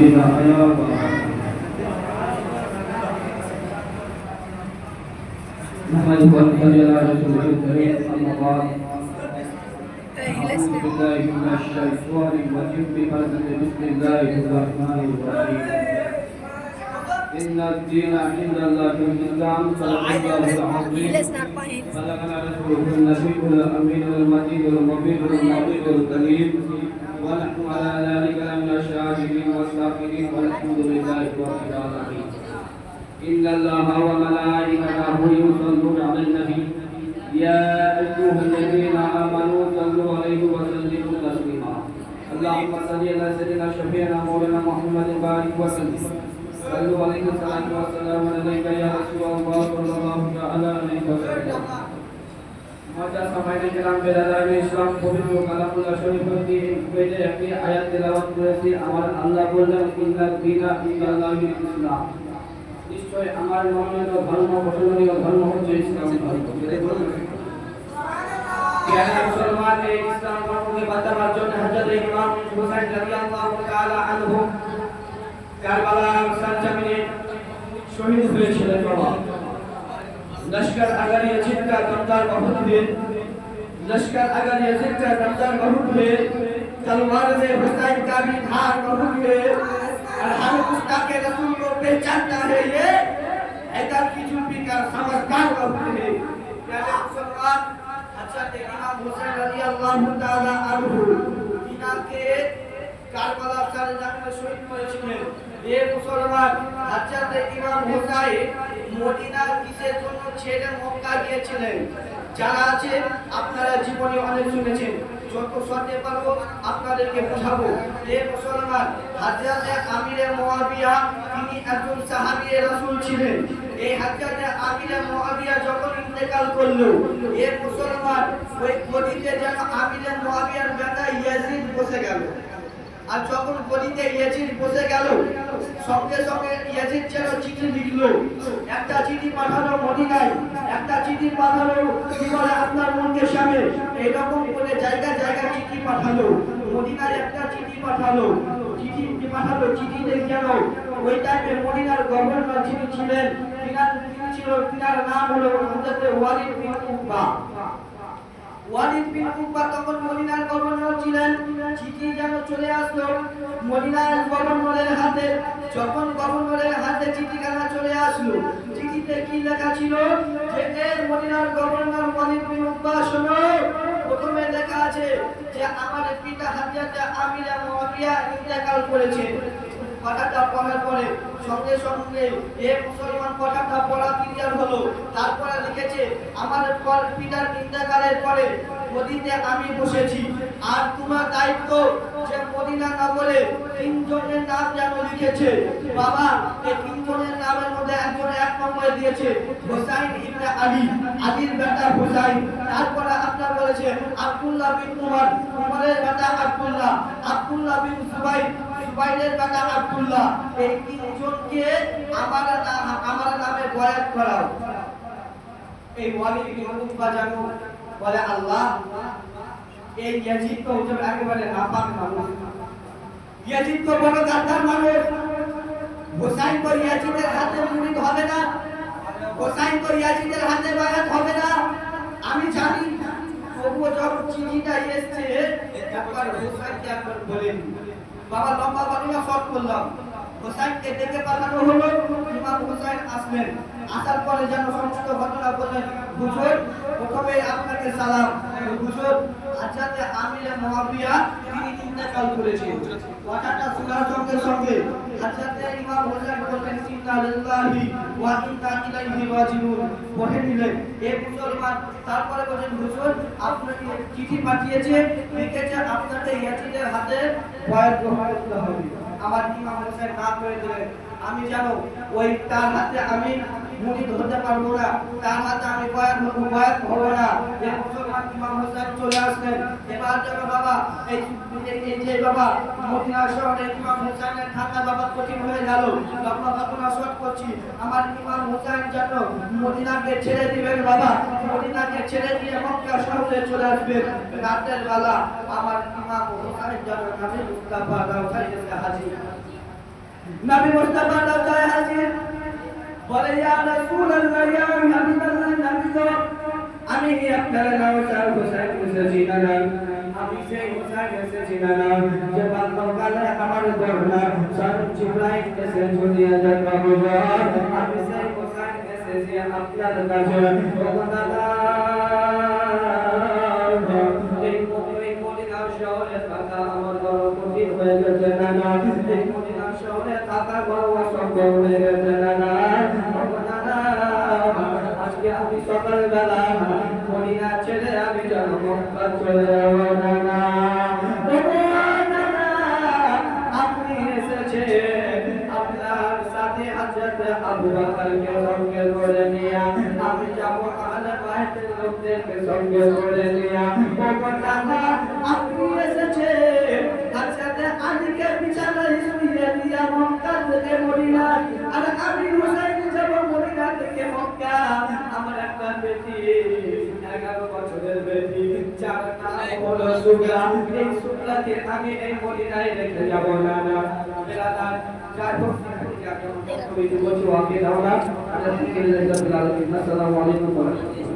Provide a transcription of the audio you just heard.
يحيى نحمده ونصلي على رسوله الكريم أما بعد أعوذ بالله من الشيطان الرجيم بسم الله الرحمن الرحيم إن الدين عند الله الإسلام صدق الله العظيم صدقنا رسوله النبي الأمين المجيد المبين المعطي الكريم ونحن على ذلك من الشاهدين والشاكرين والحمد لله رب العالمين إن الله وملائكته يصلون على النبي يا أيها الذين آمنوا صلوا عليه وسلموا تسليما اللهم صل على سيدنا شفيعنا مولانا محمد بارك وسلم صلوا عليه الصلاة والسلام عليك يا رسول الله صلى الله تعالى عليه وسلم মজা সবাইকে কেরাম বেলাদারে ইসলাম পবিত্র কালামুল্লাহ শরীফের পেজে একটি আয়াত তেলাওয়াত করেছি আমার আল্লাহ বললেন ইন্নাদ দীনা ইনদাল্লাহিল ইসলাম নিশ্চয় আমার মনোনীত ধর্ম বসনীয় ধর্ম হচ্ছে ইসলাম ধর্ম প্রিয় মুসলমান এই ইসলাম ধর্মকে বাঁচাবার জন্য হযরত ইমাম হুসাইন রাদিয়াল্লাহু তাআলা আনহু কারবালার সরজমিনে শহীদ হয়েছিলেন বাবা लश्कर अगर यजीद का दमदार बहुत है लश्कर अगर यजीद का दमदार बहुत है तलवार से हुसैन का भी धार बहुत है और हर गुस्ताख के रसूल को पहचानता है ये हैदर की जुल्फी का समझदार बहुत है प्यारे मुसलमान हजरत इमाम हुसैन রাদিয়াল্লাহু তাআলা আনহু ইনাকে কারবালার সরজমিনে শহীদ করেছিলেন এ মুসলমান হযরত ইমাম হুসাইন মদিনার কিসের জন্য ছেড়ে মক্কা গিয়েছিলেন যারা আছে আপনারা জীবনে অনেক শুনেছেন যত সত্যি পারবো আপনাদেরকে বোঝাবো এ মুসলমান হযরত আমিরে মুয়াবিয়া তিনি একজন সাহাবী রাসূল ছিলেন এই হযরত আমিরে মুয়াবিয়া যখন ইন্তেকাল করলো এ মুসলমান ওই গদিতে যেন আমিরে মুয়াবিয়ার বেটা ইয়াজিদ বসে গেল আর যখন গদিতে ইয়াজিদ বসে গেল সঙ্গে সঙ্গে ইয়াজিদ যেন চিঠি লিখলো একটা চিঠি পাঠালো মদিনায় একটা চিঠি পাঠালো কি বলে আপনার মনকে সামনে এইরকম করে জায়গা জায়গা চিঠি পাঠালো মদিনায় একটা চিঠি পাঠালো চিঠিতে যেন ওই টাইমে মদিনার গভর্নর যিনি ছিলেন তিনার নাম হলো হযরত ওয়ালিদ বিন উকবা ওয়ালিদ বিন উকবা তখন মদিনার গভর্নর ছিলেন চিঠি যেন চলে আসলো মদিনার গভর্নরের হাতে যখন গভর্নরের হাতে চিঠিখানা চলে আসলো চিঠিতে কি লেখা ছিল যে এই মদিনার গভর্নর ওয়ালিদ বিন উকবা শোনো প্রথমে লেখা আছে যে আমার পিতা হযরত আমিরে মুয়াবিয়া ইন্তেকাল করেছে কথাটা পড়ার পরে সঙ্গে সঙ্গে এই মুসলমান কথাটা পড়া ক্লিয়ার হলো তারপরে লিখেছে আমার পিতার ইন্তেকালের পরে মদিনাতে আমি বসেছি আর তোমার দায়িত্ব যে মদিনা নগরে তিনজনের নাম যেন লিখেছে বাবা এই তিনজনের নামের মধ্যে একজন এক নম্বরে দিয়েছে হুসাইন ইবনে আলীর বেটা হুসাইন তারপরে আপনার বলেছে আব্দুল্লাহ বিন উমরের বেটা আব্দুল্লাহ বিন বাইরের বেটা আব্দুল্লাহ এই তিনজনকে আমার নামে বয়াত করাও এই ওয়ালিদ বিন উকবা জানো বলে আল্লাহ এই ইয়াজিদ তো হচ্ছে একেবারে নাপাক মানুষ ইয়াজিদ তো বড় গাদ্দার মানুষ হুসাইন তো ইয়াজিদের হাতে মুরিদ হবে না হুসাইন তো ইয়াজিদের হাতে বয়াত হবে না আমি জানি তবুও যখন চিঠিটা এসেছে একবার হুসাইনকে একবার বলেন বাবা লম্বা বানিয়ে শর্ট করলাম হুসাইনকে ডেকে পাঠানো হলো ইমাম হুসাইন আসলেন আসার পরে যেন সমস্ত ঘটনা বললেন হুজুর প্রথমে আপনাকে সালাম হুজুর হযরত আমিরে মুয়াবিয়া তিনি ইন্তেকাল করেছেন কথাটা শোনার সঙ্গে সঙ্গে হযরত ইমাম হুসাইন বললেন ইন্না লিল্লাহি ওয়া ইন্না ইলাইহি রাজিউন পড়ে নিলেন এই মুসলমান তারপরে বলেন হুজুর আপনাকে চিঠি পাঠিয়েছে লিখেছে আপনাকে ইয়াজিদের হাতে বয়াত গ্রহণ করতে হবে আমার ইমাম হুসাইন না করে দিলেন আমি জানো ওই তার হাতে আমি মুড়ি ধরতে পারবো না তার হাতে আমি বয়াত হবো না এই মুসলমান ইমাম হুসাইন চলে আসলেন এবার যেন বাবা এই যে বাবা মদিনা শহরে ইমাম হুসাইনের থাকা বাবা কঠিন হয়ে গেল বাবা ঘটনা শর্ট করছি আমার ইমাম হুসাইন যেন মদিনাকে ছেড়ে দিবেন বাবা মদিনাকে ছেড়ে দিয়ে মক্কা শহরে চলে আসবেন রাতের বেলা আমার ইমাম হুসাইন যেন নবী মুস্তাফা গাওসাইয়ের হাজির নবী মুস্তাফা রাজায় হাজির বলে ইয়া রাসূলুল্লাহ ইয়া হাবিবাল্লাহ নবী গো আমি আপনার নাম স্যার হোসেন এসেছি না আমি সেই হোসেন এসেছি না যে বাল্যকালে আমার দরনা স্যার জিবরাইল এসে দুনিয়া জন্ম আমি সেই হোসেন এসেছি আপনার কাছে ভগবানা এই মদিনা শহরে থাকা আমার বড় কঠিন হয়ে গেছে না এই মদিনা শহরে থাকা বড় অসম্ভব হয়ে গেছে না ভগবানা আজকে আমি সকালবেলা মদিনা ছেড়ে আমি যেন মক্কা চলে যাব না আপনি এসেছে আপনার সাথে হযরত আবু বকরকে সঙ্গে করে নিয়ে আমি যাব আহলে বাইতের লোকদেরকে সঙ্গে করে নিয়ে ভগবানা আপনি এসেছে হযরত আলীকে বিছানায় শুইয়ে দিয়ে মক্কা থেকে মদিনা আর আমি হুসাইন যাব মদিনা থেকে মক্কা আমার একটা বেটি 11 বছরের বেটি যার নাম হলো সুগরা এই সুগরাকে আমি এই মদিনায় রেখে যাব না বেলাদার যার হোক আমি বলছি ওকে দাও না আল্লাহ থেকে আসসালামু আলাইকুম ওয়া রাহমাতুল্লাহ